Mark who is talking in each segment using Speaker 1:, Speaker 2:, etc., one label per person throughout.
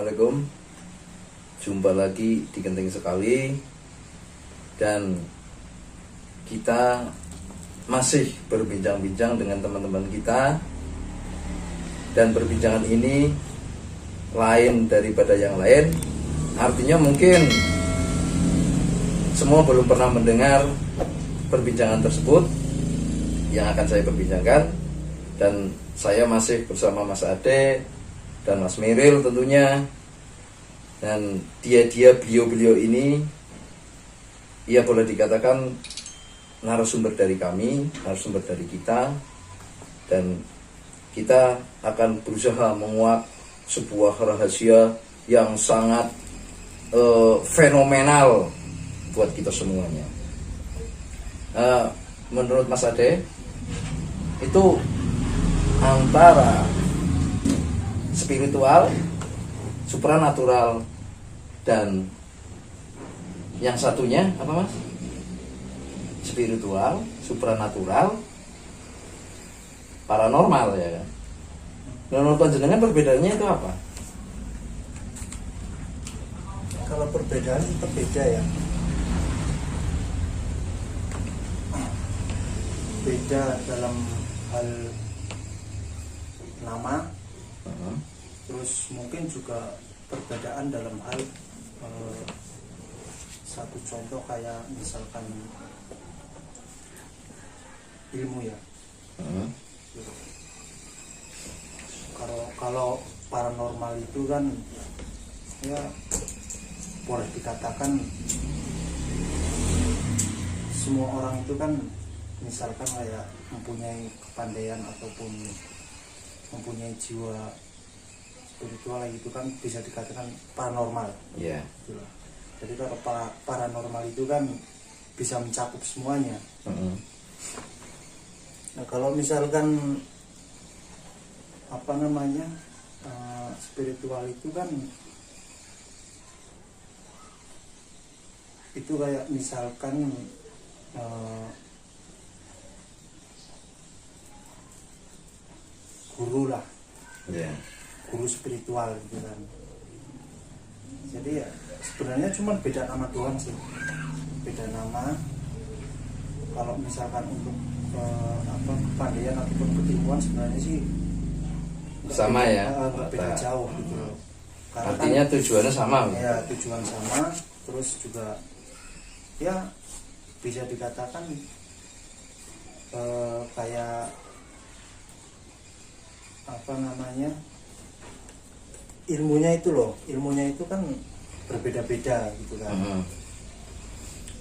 Speaker 1: Assalamualaikum. Jumpa lagi di Genting Sekali. Dan kita masih berbincang-bincang dengan teman-teman kita. Dan perbincangan ini lain daripada yang lain. Artinya mungkin semua belum pernah mendengar perbincangan tersebut yang akan saya perbincangkan. Dan saya masih bersama Mas Ade dan Mas Miril tentunya. Dan beliau ini, ia boleh dikatakan narasumber dari kami, narasumber dari kita. Dan kita akan berusaha menguak sebuah rahasia yang sangat fenomenal buat kita semuanya. Menurut Mas Ade, itu antara spiritual, supranatural, dan yang satunya apa Mas? Spiritual, supranatural, paranormal ya kan? Menurut panjenengan perbedaannya itu apa?
Speaker 2: Kalau perbedaan tetap beda ya. Beda dalam hal nama, terus mungkin juga perbedaan dalam hal satu contoh kayak misalkan ilmu ya. Kalau paranormal itu kan ya boleh dikatakan semua orang itu kan misalkan kayak mempunyai kepandaian ataupun mempunyai jiwa spiritual itu kan bisa dikatakan paranormal.
Speaker 1: Iya.
Speaker 2: Gitu. Jadi kalau paranormal itu kan bisa mencakup semuanya. Nah kalau misalkan apa namanya spiritual itu kan itu kayak misalkan guru lah, guru spiritual gitu kan. Jadi ya sebenarnya cuma beda nama doang sih, beda nama. Kalau misalkan untuk kepandaian ataupun keilmuan sebenarnya sih
Speaker 1: sama
Speaker 2: beda,
Speaker 1: ya,
Speaker 2: nggak beda jauh gitu. Karena
Speaker 1: artinya
Speaker 2: kan,
Speaker 1: tujuannya sama.
Speaker 2: ya tujuan sama, terus juga ya bisa dikatakan kayak apa namanya ilmunya itu kan berbeda-beda gitu kan.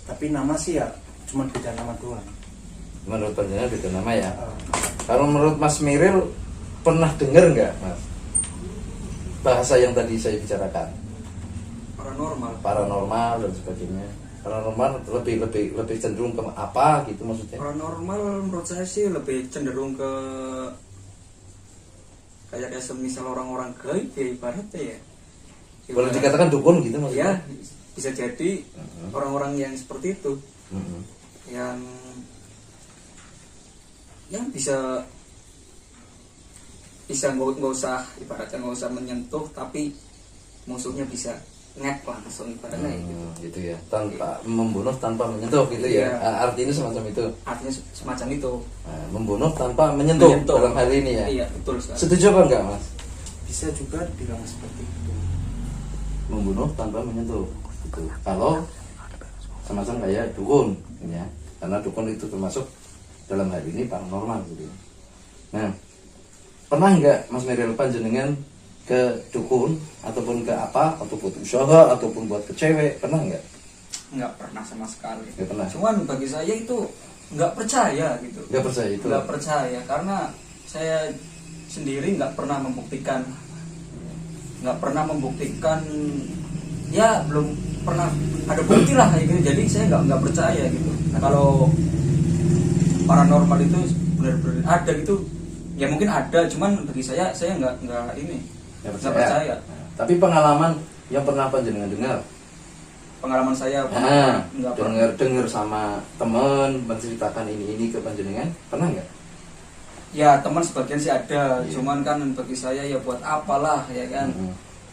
Speaker 2: Tapi nama sih ya cuma beda nama doang.
Speaker 1: Menurut panjenengan beda nama ya. Kalau menurut Mas Miril, pernah dengar nggak Mas bahasa yang tadi saya bicarakan? Paranormal dan sebagainya. Paranormal lebih cenderung ke apa gitu maksudnya?
Speaker 3: Paranormal menurut saya sih lebih cenderung ke kayak semisal orang-orang gaib ya ibaratnya ya.
Speaker 1: Boleh dikatakan dukun gitu maksudnya?
Speaker 3: Ya bisa jadi orang-orang yang seperti itu, yang bisa nggak usah ibaratnya nggak usah menyentuh tapi musuhnya bisa ngek langsung ibaratnya
Speaker 1: gitu ya, tanpa membunuh tanpa menyentuh gitu ya. Artinya semacam itu.
Speaker 3: Artinya semacam itu.
Speaker 1: Membunuh tanpa menyentuh dalam hal ini ya.
Speaker 3: Iya betul sekali.
Speaker 1: Setuju apa enggak Mas?
Speaker 2: Bisa juga dibilang seperti itu.
Speaker 1: Membunuh tanpa menyentuh gitu. Kalau semacam kayak dukun ya, karena dukun itu termasuk dalam hal ini paranormal gitu. Nah, pernah enggak Mas Miril panjenengan ke dukun ataupun ke apa, atau buat usaha ataupun buat ke cewek, pernah enggak?
Speaker 3: Nggak pernah sama sekali.
Speaker 1: Nggak pernah.
Speaker 3: Cuman bagi saya itu nggak percaya gitu.
Speaker 1: Nggak percaya itu?
Speaker 3: Nggak percaya karena saya sendiri nggak pernah membuktikan, ya belum pernah ada bukti lah kayak gitu. Jadi saya nggak percaya gitu. Kalau paranormal itu benar-benar ada gitu, ya mungkin ada. Cuman bagi saya nggak percaya.
Speaker 1: Tapi pengalaman yang pernah panjenengan dengar?
Speaker 3: Pengalaman saya
Speaker 1: dengar sama teman menceritakan ini ke panjenengan, pernah nggak?
Speaker 3: Ya teman sebagian sih ada, cuman kan bagi saya ya buat apalah ya kan.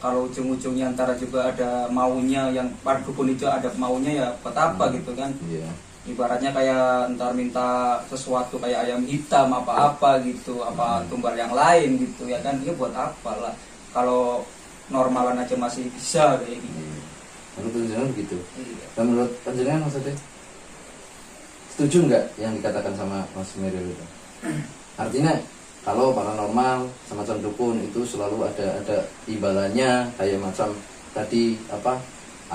Speaker 3: kalau ujung-ujungnya antara juga ada maunya, yang para dukun itu ada maunya ya buat apa gitu kan.
Speaker 1: Iya.
Speaker 3: Ibaratnya kayak ntar minta sesuatu kayak ayam hitam apa-apa gitu, apa tumbal yang lain gitu ya kan, ya buat apa lah kalau normalan aja masih bisa kayak gitu.
Speaker 1: Menurut panjenengan begitu.
Speaker 3: Iya.
Speaker 1: Dan menurut panjenengan maksudnya setuju nggak yang dikatakan sama Mas Miril itu? Artinya kalau paranormal semacam dukun itu selalu ada imbalannya kayak macam tadi apa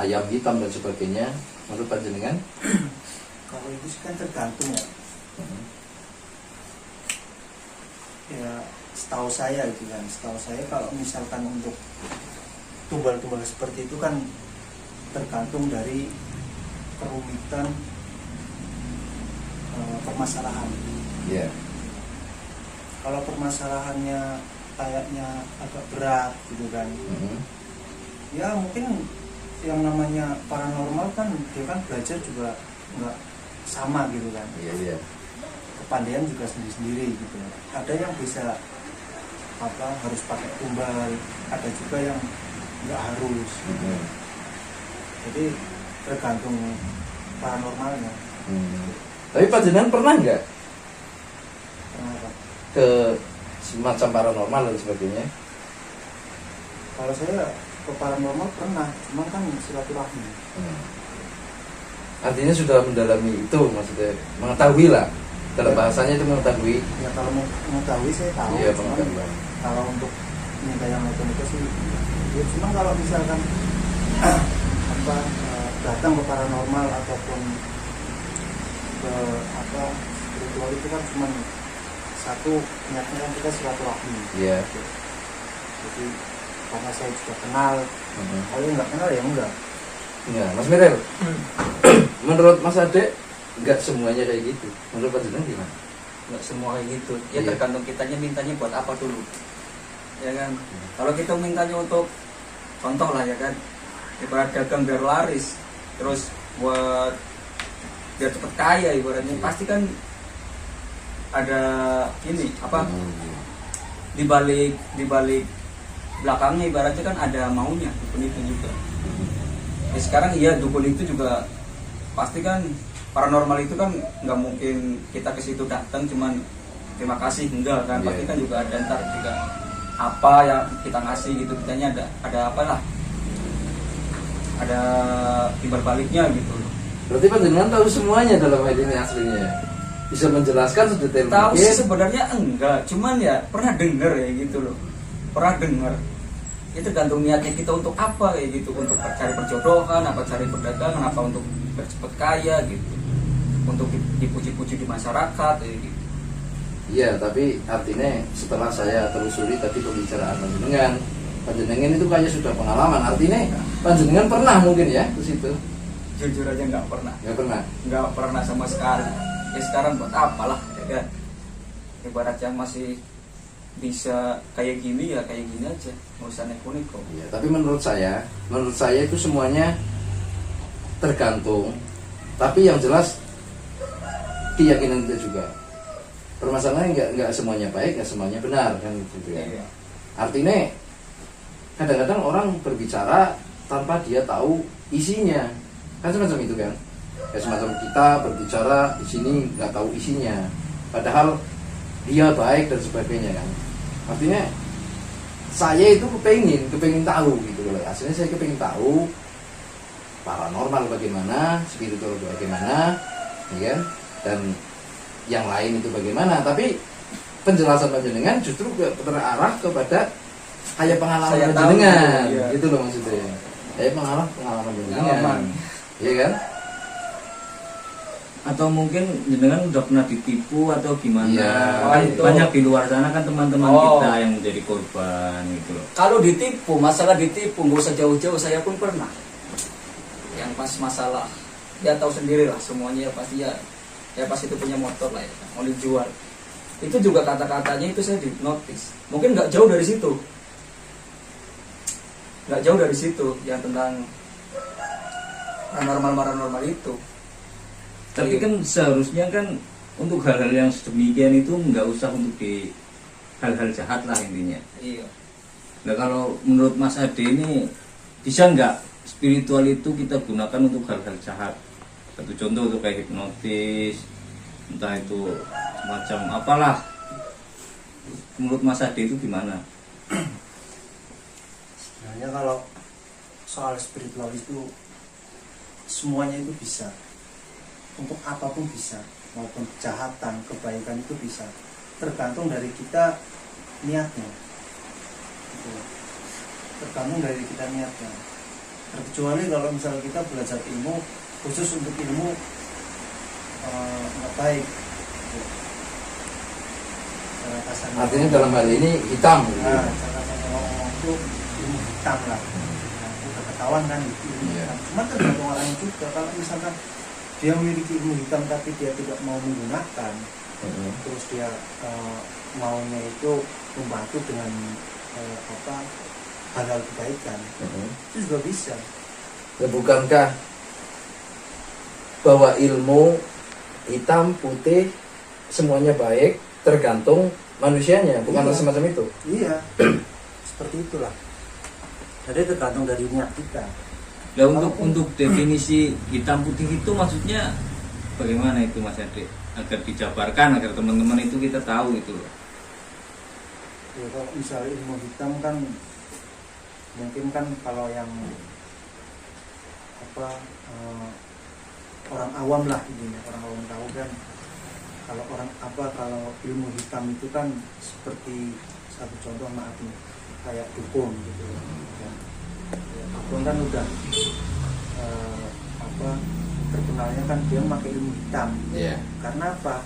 Speaker 1: ayam hitam dan sebagainya. Menurut panjenengan?
Speaker 2: Kalau itu sih kan tergantung ya. Ya setahu saya gitu kan, setahu saya kalau misalkan untuk tumbal-tumbal seperti itu kan tergantung dari kerumitan permasalahan.
Speaker 1: Iya.
Speaker 2: Kalau permasalahannya kayaknya agak berat gitu kan, ya mungkin yang namanya paranormal kan dia kan belajar juga nggak sama gitu kan.
Speaker 1: Iya.
Speaker 2: Kepandaian juga sendiri-sendiri gitu. Ada yang bisa apa harus pakai tumbal, ada juga yang nggak harus. Jadi tergantung paranormalnya.
Speaker 1: Tapi panjenengan pernah nggak
Speaker 2: Kenapa?
Speaker 1: ke semacam paranormal dan sebagainya?
Speaker 2: Kalau saya ke paranormal pernah, cuma kan silaturahmi.
Speaker 1: Artinya sudah mendalami itu, maksudnya mengetahui lah. Dalam bahasanya itu mengetahui.
Speaker 2: Ya kalau mengetahui saya tahu.
Speaker 1: Iya,
Speaker 2: cuman
Speaker 1: pengetahuan.
Speaker 2: kalau untuk minta yang itu sih, ya cuma kalau misalkan apa datang ke paranormal ataupun ke apa spiritual itu kan cuma satu niatnya kan kita silaturahmi.
Speaker 1: Iya.
Speaker 2: Jadi karena saya juga kenal, kalau nggak kenal ya enggak.
Speaker 1: Ya, Mas Mirel. Menurut Mas Ade, nggak semuanya kayak gitu. Menurut panjenengan gimana?
Speaker 3: Nggak semua kayak gitu ya.
Speaker 1: Iya.
Speaker 3: Tergantung kitanya mintanya buat apa dulu ya kan. Kalau kita mintanya untuk contoh lah ya kan, ibarat dagang biar laris, terus buat biar cepet kaya ibaratnya, pasti kan ada ini apa dibalik belakangnya ibaratnya kan ada maunya dukun itu juga. Ya, sekarang iya dukun itu juga pasti kan paranormal itu kan nggak mungkin kita ke situ datang cuman terima kasih enggak kan, pasti kan juga ada ntar juga apa yang kita ngasih gitu, kitanya ada apalah, ada timbal baliknya gitu.
Speaker 1: Berarti panjenengan tahu semuanya dalam hal ini aslinya. Bisa menjelaskan sedetail
Speaker 3: Tahu sih
Speaker 1: mungkin.
Speaker 3: sebenarnya enggak, cuman ya pernah denger ya gitu loh, pernah denger. Itu tergantung niatnya kita untuk apa kayak gitu, untuk cari perjodohan, apa cari perdagangan, apa untuk bercepat kaya gitu, untuk dipuji-puji di masyarakat kayak gitu.
Speaker 1: Iya, tapi artinya setelah saya telusuri tadi pembicaraan panjenengan itu kayak sudah pengalaman. Artinya panjenengan pernah mungkin ya ke situ.
Speaker 3: Jujur aja nggak pernah.
Speaker 1: Nggak pernah
Speaker 3: Sama sekali. Ya sekarang buat apalah ya kan. Ibarat yang masih bisa kayak gini ya kayak gini aja, nggak usah neko-neko.
Speaker 1: Iya, tapi menurut saya itu semuanya tergantung. Tapi yang jelas keyakinan kita juga. Permasalahannya nggak semuanya baik, nggak semuanya benar kan gitu ya.
Speaker 3: Iya.
Speaker 1: Artinya kadang-kadang orang berbicara tanpa dia tahu isinya, kan semacam itu kan. Kayak semacam kita berbicara di sini nggak tahu isinya, padahal dia baik dan sebagainya kan. Artinya saya itu kepengin tahu gitu loh. Aslinya saya kepengin tahu paranormal bagaimana, spiritual bagaimana, ya kan? Dan yang lain itu bagaimana. Tapi penjelasan panjenengan justru terarah kepada kayak pengalaman
Speaker 3: Saya tahu,
Speaker 1: panjenengan,
Speaker 3: iya.
Speaker 1: gitu loh maksudnya. Kayak pengalaman panjenengan,
Speaker 3: Pengalaman.
Speaker 1: iya kan?
Speaker 4: Atau mungkin jenengan udah pernah ditipu atau gimana?
Speaker 1: Iya.
Speaker 4: Kan
Speaker 3: Itu.
Speaker 4: banyak di luar sana kan teman-teman
Speaker 3: Oh.
Speaker 4: kita yang menjadi korban gitu loh.
Speaker 3: Kalau ditipu, masalah ditipu nggak usah jauh-jauh, saya pun pernah. Yang pas masalah, ya tahu sendiri lah semuanya pasti ya pas itu punya motor lah ya, mau dijual. Itu juga kata-katanya itu saya dihipnotis. Mungkin nggak jauh dari situ, yang tentang paranormal itu.
Speaker 4: Tapi kan seharusnya kan untuk hal-hal yang sedemikian itu nggak usah untuk di hal-hal jahat lah intinya.
Speaker 3: Iya.
Speaker 4: Nah kalau menurut Mas Ade ini bisa nggak spiritual itu kita gunakan untuk hal-hal jahat? Satu contoh tuh kayak hipnotis, entah itu semacam apalah. Menurut Mas Ade itu gimana?
Speaker 2: Sebenarnya kalau soal spiritual itu semuanya itu bisa, untuk apapun bisa, maupun kejahatan, kebaikan itu bisa, tergantung dari kita niatnya. Gitu. Tergantung dari kita niatnya. Terkecuali kalau misalnya kita belajar ilmu khusus untuk ilmu nggak baik. Gitu. Cara kasarnya.
Speaker 1: Artinya dalam hal ini hitam gitu.
Speaker 2: Nah, cara kasarnya ngomong itu ilmu hitam lah. Nah, udah ketahuan kan itu ilmu
Speaker 1: Iya.
Speaker 2: hitam. Cuma tergantung orang juga. Kalau misalkan dia memiliki ilmu hitam tapi dia tidak mau menggunakan, terus dia maunya itu membantu dengan hal-hal kebaikan, itu juga bisa.
Speaker 1: Ya, bukankah bahwa ilmu hitam putih semuanya baik tergantung manusianya, bukan
Speaker 2: Iya.
Speaker 1: semacam itu?
Speaker 2: Iya, seperti itulah. Jadi tergantung dari niat kita.
Speaker 4: Nah untuk definisi hitam putih itu maksudnya bagaimana itu Mas Ade? Agar dijabarkan, agar teman-teman itu kita tahu itu.
Speaker 2: Ya, kalau misalnya ilmu hitam kan mungkin kan kalau yang orang awam lah ini, orang awam tahu kan, kalau ilmu hitam itu kan seperti satu contoh maaf nih, kayak dukun gitu ya. Dukun kan udah terkenalnya kan dia pakai ilmu hitam.
Speaker 1: Iya.
Speaker 2: Karena apa?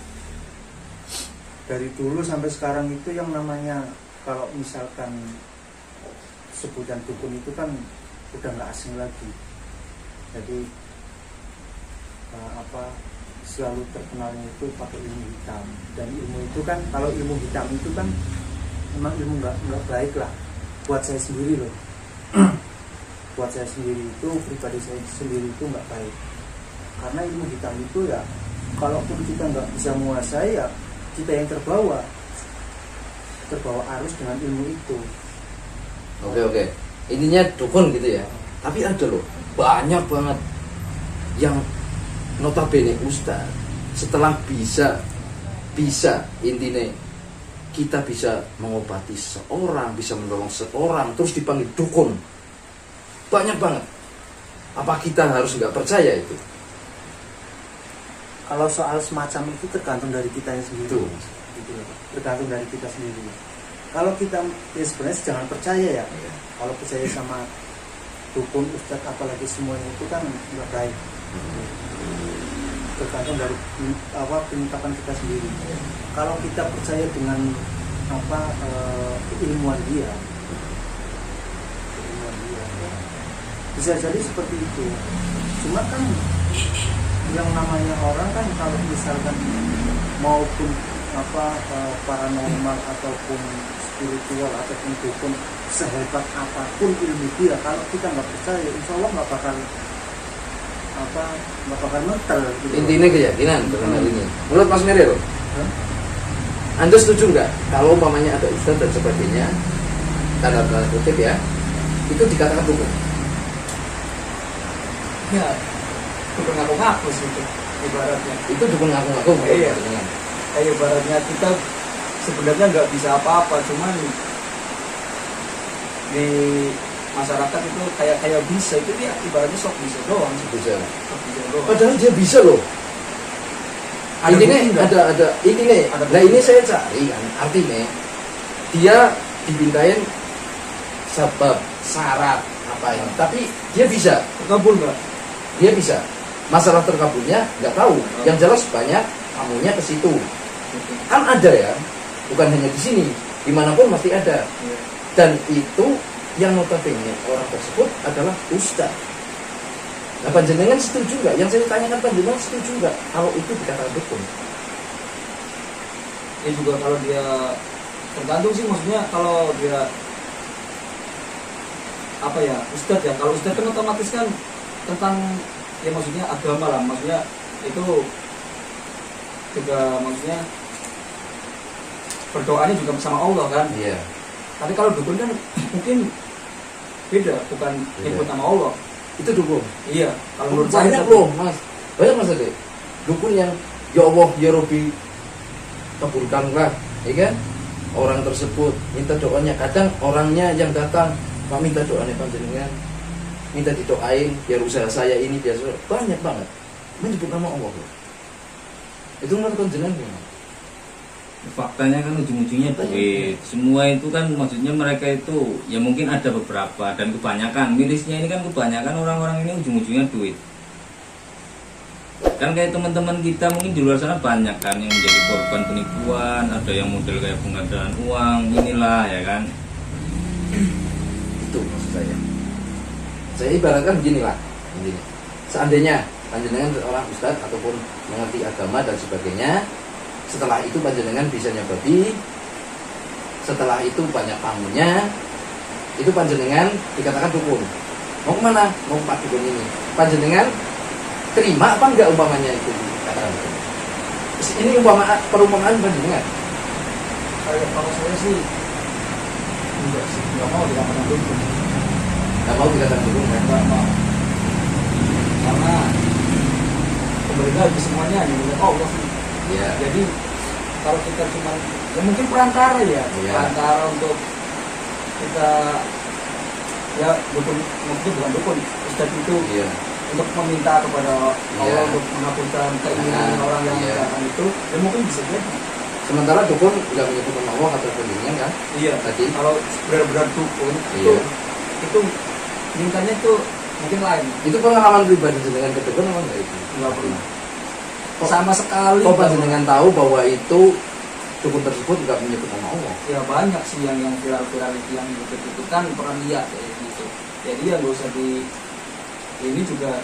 Speaker 2: Dari dulu sampai sekarang itu yang namanya, kalau misalkan sebutan dukun itu kan udah nggak asing lagi. Jadi selalu terkenalnya itu pakai ilmu hitam. Dan ilmu itu kan, kalau ilmu hitam itu kan memang ilmu nggak baik lah buat saya sendiri loh. Buat saya sendiri itu, pribadi saya sendiri itu nggak baik. Karena ilmu hitam itu ya, kalaupun kita nggak bisa menguasai ya, kita yang terbawa arus dengan ilmu itu.
Speaker 1: Oke. Intinya dukun gitu ya. Tapi ada loh, banyak banget yang notabene ustaz setelah bisa intinya kita bisa mengobati seorang, bisa menolong seorang, terus dipanggil dukun. Banyak banget. Apa kita harus nggak percaya itu?
Speaker 2: Kalau soal semacam itu tergantung dari kita yang sendiri.
Speaker 1: Betul.
Speaker 2: Gitu loh. Tergantung dari kita sendiri. Kalau kita ya sebenarnya jangan percaya ya. Kalau percaya sama dukun, ustadz, apalagi semuanya itu kan nggak baik. Tergantung dari penetapan kita sendiri. Kalau kita percaya dengan keilmuan dia, bisa jadi seperti itu. Cuma kan yang namanya orang kan, kalau misalkan maupun paranormal ataupun spiritual ataupun dukun, sehebat apapun ilmu dia, kalau kita nggak percaya, insya Allah nggak bakal mental gitu.
Speaker 1: Intinya keyakinan dalam hal ini. Menurut Mas Meril, Anda setuju nggak kalau umpamanya ada ustaz dan sebagainya, tanda kutip ya, itu dikatakan dukun?
Speaker 3: Ya, dukun ngaku-ngaku sih itu ibaratnya.
Speaker 1: Itu dukun ngaku-ngaku.
Speaker 3: Iya. Kayak ibaratnya kita sebenarnya nggak bisa apa-apa, cuman di masyarakat itu kayak bisa, itu dia ibaratnya sok bisa doang.
Speaker 1: Bisa.
Speaker 3: Sok bisa doang.
Speaker 1: Padahal dia bisa loh.
Speaker 3: Ada
Speaker 1: Intinya
Speaker 3: bukti nggak?
Speaker 1: ada intinya.
Speaker 3: Ada
Speaker 1: Nah
Speaker 3: bukti.
Speaker 1: ini saya cari kan, artinya dia dipintain sebab syarat apa ya, tapi dia bisa.
Speaker 3: Terkabul nggak?
Speaker 1: Dia bisa. Masalah terkabulnya nggak tahu. Yang jelas banyak tamunya ke situ. Kan ada ya, bukan hanya di sini, dimanapun pasti ada.
Speaker 3: Iya.
Speaker 1: Dan itu yang notabene orang tersebut adalah ustaz. Nah, panjenengan setuju nggak? Yang saya tanyakan, panjenengan setuju nggak kalau itu dikatakan dukun?
Speaker 3: Ya juga kalau dia tergantung sih, maksudnya kalau dia ustadz ya, kalau ustadz kan otomatis kan tentang ya maksudnya agama lah, maksudnya itu juga maksudnya berdoanya juga sama Allah kan.
Speaker 1: Iya.
Speaker 3: Tapi kalau dukun kan mungkin beda, bukan
Speaker 1: Beda.
Speaker 3: nyebut nama Allah.
Speaker 1: Itu dukun.
Speaker 3: Iya, kalau menurut saya
Speaker 1: Banyak
Speaker 3: tapi-
Speaker 1: loh mas, banyak mas Ade. Dukun yang ya Allah ya Robi kabulkanlah, ya kan? Orang tersebut minta doanya, kadang orangnya yang datang, Pak minta doanya panjenengan, minta didoain biar usaha saya ini biar banyak banget menyebut nama Allah loh. Itu menurut panjenengan.
Speaker 4: Faktanya kan ujung-ujungnya duit. Semua itu kan maksudnya mereka itu ya mungkin ada beberapa dan kebanyakan mirisnya ini kan kebanyakan orang-orang ini ujung-ujungnya duit. Kan kayak teman-teman kita mungkin di luar sana banyak kan yang menjadi korban penipuan, ada yang model kayak pengadaan uang, inilah ya kan.
Speaker 1: Itu maksud saya. Saya ibaratkan beginilah intinya. Seandainya panjenengan seorang ustadz ataupun mengerti agama dan sebagainya, setelah itu panjenengan bisa nyebabi, setelah itu banyak tamunya, itu panjenengan dikatakan dukun. Mau kemana? Mau Pak dukun ini. Panjenengan terima apa enggak umpamanya itu dikatakan dukun? Ini perumpamaan panjenengan.
Speaker 3: Kalau saya sih enggak sih, enggak mau dikatakan dukun.
Speaker 1: Enggak mau dikatakan dukun kan?
Speaker 3: Enggak mau. Karena pemerintah itu semuanya hanya milik Allah.
Speaker 1: Iya.
Speaker 3: Jadi kalau kita cuma ya mungkin perantara ya,
Speaker 1: Iya.
Speaker 3: perantara untuk kita ya dukun, mungkin bukan dukun, ustadz itu
Speaker 1: Iya.
Speaker 3: untuk meminta kepada Allah
Speaker 1: Iya.
Speaker 3: untuk mengabulkan keinginan
Speaker 1: Nah,
Speaker 3: orang yang
Speaker 1: iya.
Speaker 3: mintakan itu, ya mungkin bisa jadi.
Speaker 1: Sementara dukun nggak menyebut nama Allah kata panjenengan kan?
Speaker 3: Iya.
Speaker 1: Tadi.
Speaker 3: Kalau benar-benar dukun
Speaker 1: Iya.
Speaker 3: itu mintanya itu mungkin lain,
Speaker 1: Itu pengalaman pribadi dengan ke dukun apa enggak itu?
Speaker 3: nggak pernah. Sama sekali.
Speaker 1: Kok
Speaker 3: nggak
Speaker 1: panjenengan tahu bahwa itu dukun tersebut nggak menyebut nama Allah?
Speaker 3: ya banyak sih yang viral-viral itu yang gitu kan pernah lihat kayak gitu. Jadi ya nggak usah di ini juga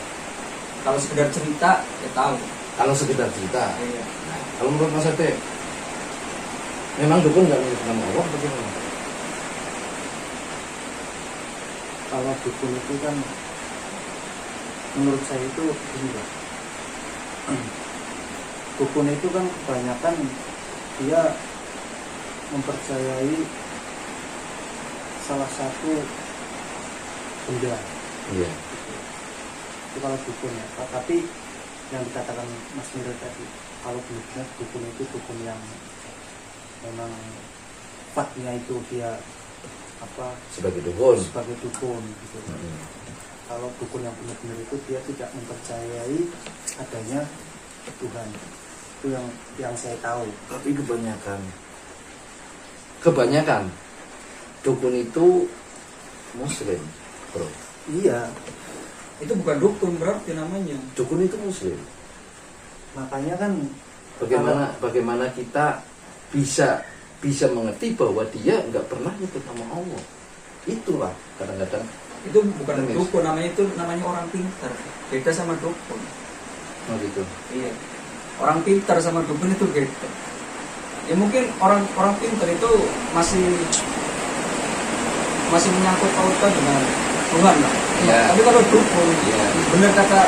Speaker 3: kalau sekedar cerita ya tahu.
Speaker 1: Kalau sekedar cerita.
Speaker 3: Iya.
Speaker 1: Nah, kalau menurut Mas Ade, memang dukun nggak menyebut nama Allah atau gimana?
Speaker 2: Kalau dukun itu kan menurut saya itu gini Pak. Dukun itu kan kebanyakan dia mempercayai salah satu benda.
Speaker 1: Iya.
Speaker 2: Itu kalau dukun ya. Tapi yang dikatakan Mas Miril tadi, kalau benar dukun itu dukun yang memang fatnya itu dia apa
Speaker 1: Sebagai dukun.
Speaker 2: sebagai dukun gitu.
Speaker 1: Hmm.
Speaker 2: Kalau dukun yang benar-benar itu dia tidak mempercayai adanya Tuhan. Itu yang saya tahu.
Speaker 1: Tapi kebanyakan dukun itu Muslim, bro.
Speaker 2: Iya,
Speaker 3: Itu bukan dukun berarti namanya.
Speaker 1: Dukun itu Muslim.
Speaker 2: makanya kan
Speaker 1: Bagaimana kita bisa mengerti bahwa dia nggak pernah nyebut nama Allah. Itulah kadang-kadang.
Speaker 3: Itu bukan
Speaker 1: Nangis.
Speaker 3: dukun, namanya orang pintar. Beda sama dukun.
Speaker 1: Oh gitu.
Speaker 3: Iya. Orang pintar sama dukun itu beda. Ya mungkin orang pintar itu masih menyangkut pautan dengan Tuhan lah.
Speaker 1: Iya.
Speaker 3: Tapi kalau dukun,
Speaker 1: Iya.
Speaker 3: benar kata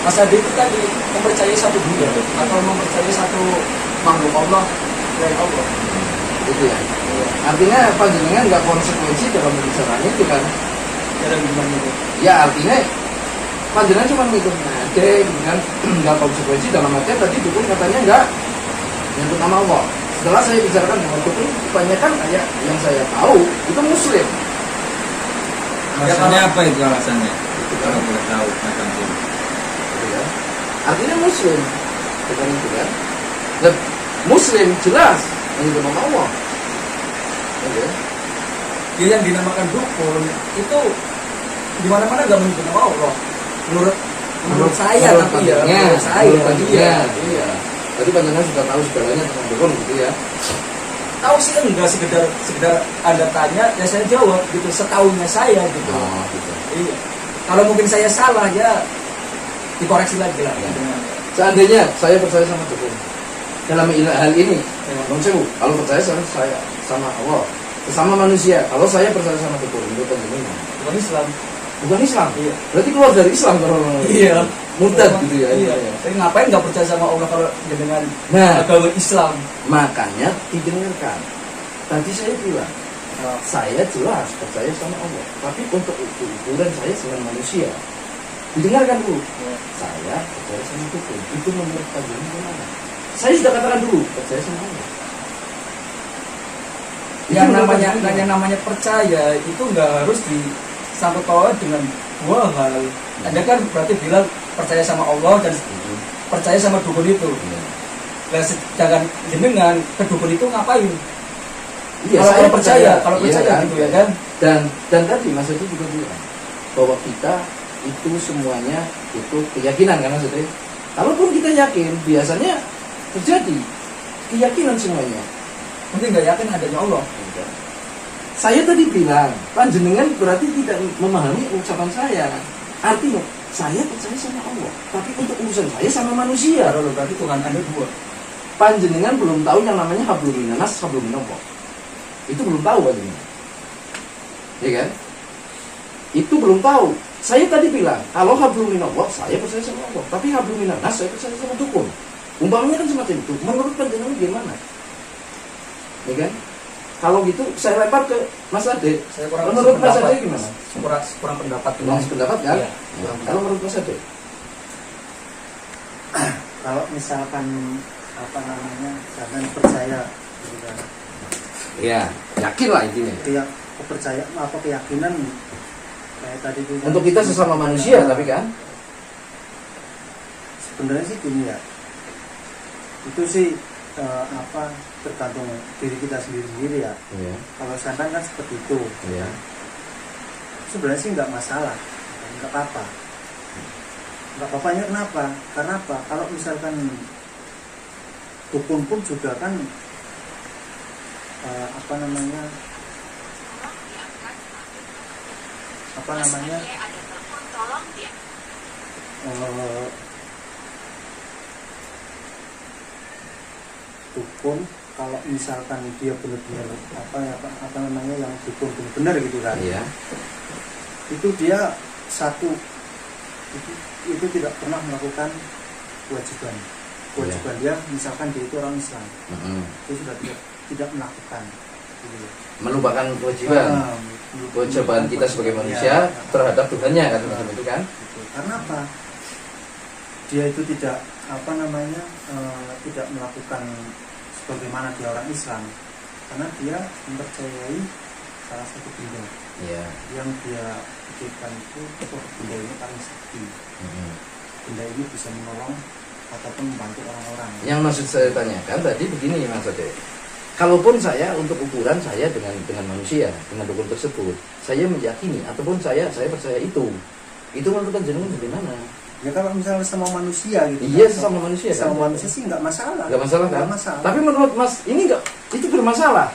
Speaker 3: Mas Adi itu tadi mempercayai satu benda atau mempercayai satu makhluk Allah selain Allah.
Speaker 1: Itu ya. Artinya panjenengan nggak konsekuensi dalam pembicaraan itu kan?
Speaker 3: Dalam gimana itu?
Speaker 1: Ya artinya panjenengan cuma ngikut nade, kan nggak konsekuensi dalam artian tadi dukun katanya nggak nyebut nama Allah. Setelah saya bicarakan dengan dukun, kebanyakan kayak yang saya tahu itu Muslim.
Speaker 4: Alasannya apa itu alasannya? Itu kalau boleh tahu macam itu.
Speaker 1: Gitu ya. Artinya Muslim, bukan itu kan? Dan Muslim jelas menyebut nama Allah. Oke.
Speaker 3: Dia yang dinamakan dukun itu di mana-mana nggak menyebut nama Allah. Menurut saya tapi ya, menurut saya
Speaker 1: panjenengan. Iya. Tadi panjenengan sudah tahu segalanya tentang dukun gitu ya.
Speaker 3: tahu sih enggak, sekedar Anda tanya ya saya jawab gitu, setahunya saya gitu.
Speaker 1: Oh, gitu.
Speaker 3: Iya. Kalau mungkin saya salah ya dikoreksi lagi lah.
Speaker 1: Ya. Seandainya saya percaya sama dukun dalam hal ini, Bang Sewu, kalau percaya sama Allah, sama manusia. Kalau saya percaya sama dukun, itu panjenengan.
Speaker 3: Bukan Islam.
Speaker 1: Bukan Islam.
Speaker 3: Iya.
Speaker 1: Berarti keluar dari Islam kalau
Speaker 3: Iya.
Speaker 1: murtad gitu ya.
Speaker 3: Iya. Tapi ngapain nggak percaya sama Allah kalau dengan
Speaker 1: Nah,
Speaker 3: agama Islam?
Speaker 1: makanya didengarkan. Tadi saya bilang, Saya jelas percaya sama Allah, tapi untuk ukuran saya dengan manusia. Didengarkan dulu. Saya percaya sama Tuhan. Itu menurut panjenengan gimana? Saya sudah katakan dulu percaya sama Allah.
Speaker 3: Yang
Speaker 1: Itu
Speaker 3: namanya
Speaker 1: menurut
Speaker 3: yang namanya percaya itu nggak harus disangkut paut dengan dua hal. Anda kan berarti bilang percaya sama Allah dan percaya sama dukun itu. Nah, sedangkan jenengan ke dukun itu ngapain?
Speaker 1: Iya,
Speaker 3: Kalau
Speaker 1: saya
Speaker 3: percaya, kalau
Speaker 1: Iya,
Speaker 3: percaya gitu ya kan.
Speaker 1: Dan tadi Mas Edi juga bilang bahwa kita itu semuanya itu keyakinan kan Mas Edi. Kalaupun kita yakin, biasanya terjadi keyakinan semuanya.
Speaker 3: Mungkin nggak yakin adanya Allah.
Speaker 1: Saya tadi bilang, panjenengan berarti tidak memahami ucapan saya. Artinya, saya percaya sama Allah, tapi untuk urusan saya sama manusia.
Speaker 3: Kalau berarti Tuhan Anda dua.
Speaker 1: Panjenengan belum tahu yang namanya hablum minanas, hablum minallah. Itu belum tahu panjenengan. Ya kan? Itu belum tahu. Saya tadi bilang, kalau hablum minallah, saya percaya sama Allah, tapi hablum minanas, saya percaya sama dukun. Umpamanya kan semacam itu. Menurut panjenengan gimana? Ya kan? Kalau gitu saya lempar ke Mas Ade. Menurut Mas Ade gimana?
Speaker 3: Kurang pendapat.
Speaker 1: Kurang pendapat kan?
Speaker 3: Iya.
Speaker 1: Kalau menurut Mas Ade?
Speaker 2: Kalau misalkan apa namanya jangan percaya gitu kan.
Speaker 1: Ya, yakin lah intinya.
Speaker 2: Kepercayaan apa keyakinan kayak tadi itu
Speaker 1: Untuk kita sesama manusia, tapi kan?
Speaker 2: sebenarnya sih gini ya, itu sih apa tergantung diri kita sendiri ya.
Speaker 1: Iya.
Speaker 2: Kalau sampai kan seperti itu,
Speaker 1: Iya.
Speaker 2: sebenarnya sih nggak masalah, nggak apa-apa. Nggak apa-apanya kenapa? Karena apa? Kalau misalkan dukun pun juga kan apa namanya dukun kalau misalkan dia benar-benar apa namanya yang dukun benar-benar gitu kan,
Speaker 1: Iya.
Speaker 2: itu dia satu itu tidak pernah melakukan kewajiban dia, misalkan dia itu orang Islam, itu sudah tidak melakukan gitu.
Speaker 1: Melupakan kewajiban. Kewajiban kita sebagai manusia terhadap Tuhannya kan, macam itu kan?
Speaker 2: Gitu. Karena apa? Dia itu tidak apa namanya tidak melakukan sebagaimana dia orang Islam, karena dia mempercayai salah satu benda
Speaker 1: Iya.
Speaker 2: yang dia pikirkan itu benda ini paling sakti. Benda ini bisa menolong ataupun membantu orang-orang.
Speaker 1: Yang maksud saya tanyakan tadi begini Mas Ade. Kalaupun saya untuk ukuran saya dengan manusia, dengan dukun tersebut, saya meyakini ataupun saya percaya itu menurut panjenengan bagaimana?
Speaker 2: Ya kalau misalnya sama manusia gitu.
Speaker 1: Iya,
Speaker 2: kan,
Speaker 1: sesama manusia kan?
Speaker 2: sama manusia sih nggak masalah.
Speaker 1: Nggak masalah kan?
Speaker 2: Nggak masalah.
Speaker 1: Tapi menurut Mas ini nggak, itu bermasalah.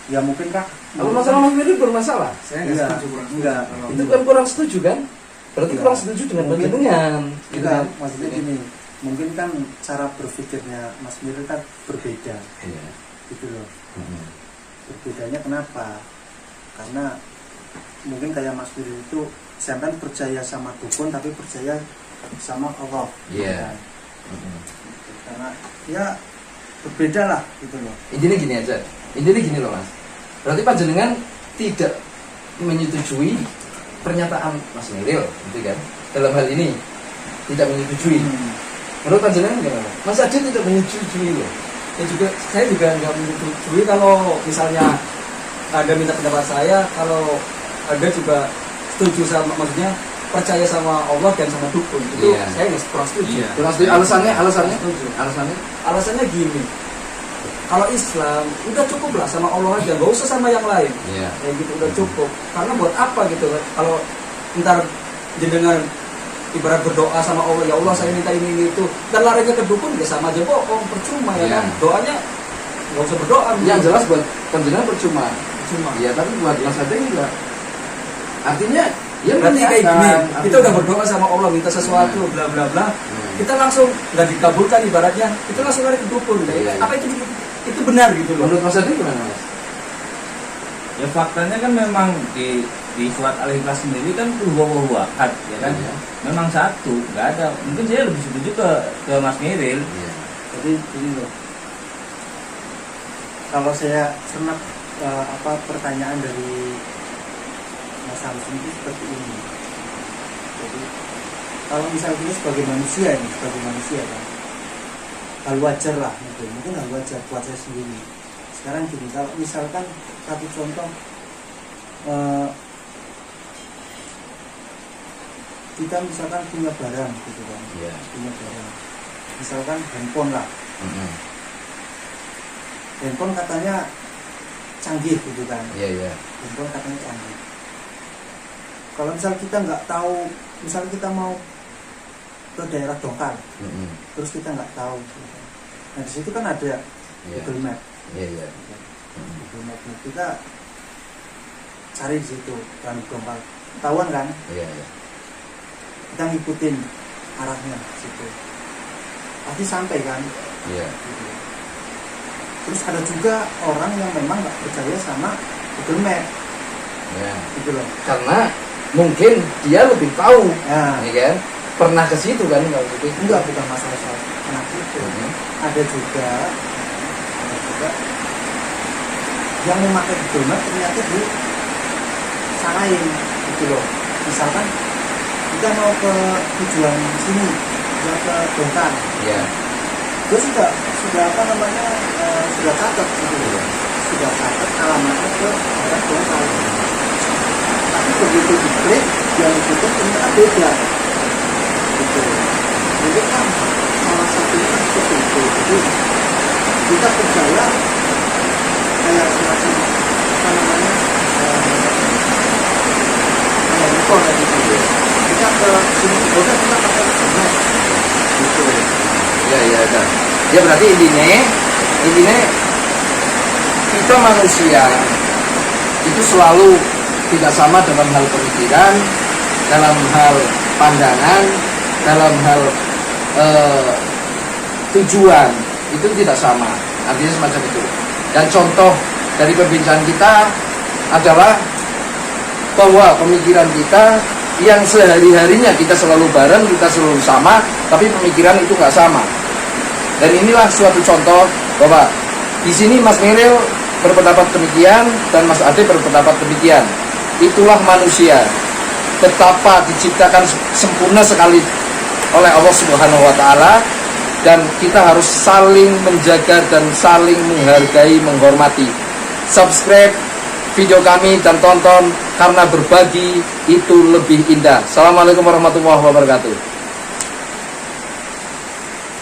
Speaker 2: Ya mungkin Kak.
Speaker 1: Kalau masalah Mas Miri bermasalah.
Speaker 3: Saya
Speaker 2: Iya,
Speaker 3: nggak setuju.
Speaker 2: enggak.
Speaker 1: Itu kan kurang setuju kan? Berarti
Speaker 2: Iya.
Speaker 1: kurang setuju dengan
Speaker 2: Mungkin-
Speaker 1: panjenengan. Gitu
Speaker 2: Enggak,
Speaker 1: kan?
Speaker 2: maksudnya gini, mungkin kan cara berpikirnya Mas Miri kan berbeda
Speaker 1: Iya.
Speaker 2: gitu loh.
Speaker 1: Mm-mm.
Speaker 2: Berbedanya kenapa? Karena mungkin kayak Mas Miri itu sampai percaya sama dukun tapi percaya sama Allah.
Speaker 1: Iya.
Speaker 2: Kan?
Speaker 1: Mm-mm.
Speaker 2: Karena ya berbeda lah gitu loh.
Speaker 1: Intinya gini aja. Intinya gini loh Mas. Berarti panjenengan tidak menyetujui pernyataan Mas Miril, gitu kan? Dalam hal ini tidak menyetujui. Menurut panjenengan gimana? Mas Ade tidak menyetujui loh.
Speaker 3: Ya juga saya juga nggak menyetujui kalau misalnya Anda minta pendapat saya, kalau Anda juga setuju sama, maksudnya percaya sama Allah dan sama dukun, itu
Speaker 1: Iya.
Speaker 3: saya nggak kurang setuju.
Speaker 4: Iya.
Speaker 1: Kurang setuju. Alasannya?
Speaker 3: Setuju.
Speaker 1: Alasannya?
Speaker 3: Gini, kalau Islam udah cukup lah sama Allah aja, nggak usah sama yang lain.
Speaker 1: Iya.
Speaker 3: Kayak gitu udah cukup. Karena buat apa gitu? Kalau ntar jenengan ibarat berdoa sama Allah, ya Allah saya minta ini itu, dan larinya ke dukun ya sama aja bohong, percuma ya
Speaker 1: Iya.
Speaker 3: kan. Doanya nggak usah berdoa.
Speaker 1: Yang jelas buat panjenengan percuma.
Speaker 3: percuma.
Speaker 1: Iya, tapi buat Mas Ade enggak. Artinya ya
Speaker 3: Berarti kayak gini,
Speaker 1: menyiapkan.
Speaker 3: kita udah berdoa sama Allah minta sesuatu, bla bla bla. Kita langsung nggak dikabulkan ibaratnya, kita langsung lari ke dukun.
Speaker 1: Iya.
Speaker 3: Apa itu benar gitu loh?
Speaker 1: Menurut Mas Ade gimana Mas?
Speaker 4: Ya faktanya kan memang di surat Al-Ikhlas sendiri kan huwa ahad, ya kan?
Speaker 1: Iya.
Speaker 4: Memang satu, nggak ada. Mungkin saya lebih setuju ke Mas Miril.
Speaker 1: Iya.
Speaker 2: Jadi gini loh, kalau saya cermat pertanyaan dari Mas Samsul itu seperti ini. Jadi kalau misalnya ini sebagai manusia kan, hal wajar lah, mungkin hal wajar buat saya sendiri. Sekarang gini, kalau misalkan satu contoh, kita misalkan punya barang gitu kan, punya barang, misalkan handphone lah, handphone katanya canggih gitu kan, handphone katanya canggih. Kalau misal kita nggak tahu, misal kita mau ke daerah Dongkal, terus kita nggak tahu, nah di situ kan ada Google Map, Google Map kita cari di situ kan Dongkal, ketahuan kan, kita ngikutin arahnya di situ, pasti sampai kan. Gitu. Terus ada juga orang yang memang nggak percaya sama Google Map, gitu loh.
Speaker 1: Karena mungkin dia lebih tahu,
Speaker 2: Ya.
Speaker 1: ya kan? Pernah ke situ kan kalau gitu.
Speaker 2: Enggak, bukan masalah soal anak itu. Ada juga yang memakai Google Map ternyata disalahin, gitu loh. Misalkan kita mau ke tujuan sini, ke Dongkal. Dia sudah apa namanya, sudah catat gitu loh. Sudah catat alamatnya ke daerah Dongkal. Tapi begitu diklik, yang ikutin ternyata beda. Gitu. Jadi kan salah satunya kan seperti itu. Jadi kita percaya kayak semacam apa namanya, motor kayak gitu. Kita ke sini udah kita pakai internet. Gitu.
Speaker 1: Ya berarti intinya kita manusia itu selalu tidak sama dalam hal pemikiran, dalam hal pandangan, dalam hal tujuan, itu tidak sama. Artinya semacam itu. Dan contoh dari perbincangan kita adalah bahwa pemikiran kita yang sehari-harinya kita selalu bareng, kita selalu sama, tapi pemikiran itu nggak sama. Dan inilah suatu contoh bahwa di sini Mas Miril berpendapat demikian dan Mas Ade berpendapat demikian. Itulah manusia, betapa diciptakan sempurna sekali oleh Allah Subhanahu wa taala, dan kita harus saling menjaga dan saling menghargai, menghormati. Subscribe video kami dan tonton, karena berbagi itu lebih indah. Assalamualaikum warahmatullahi wabarakatuh.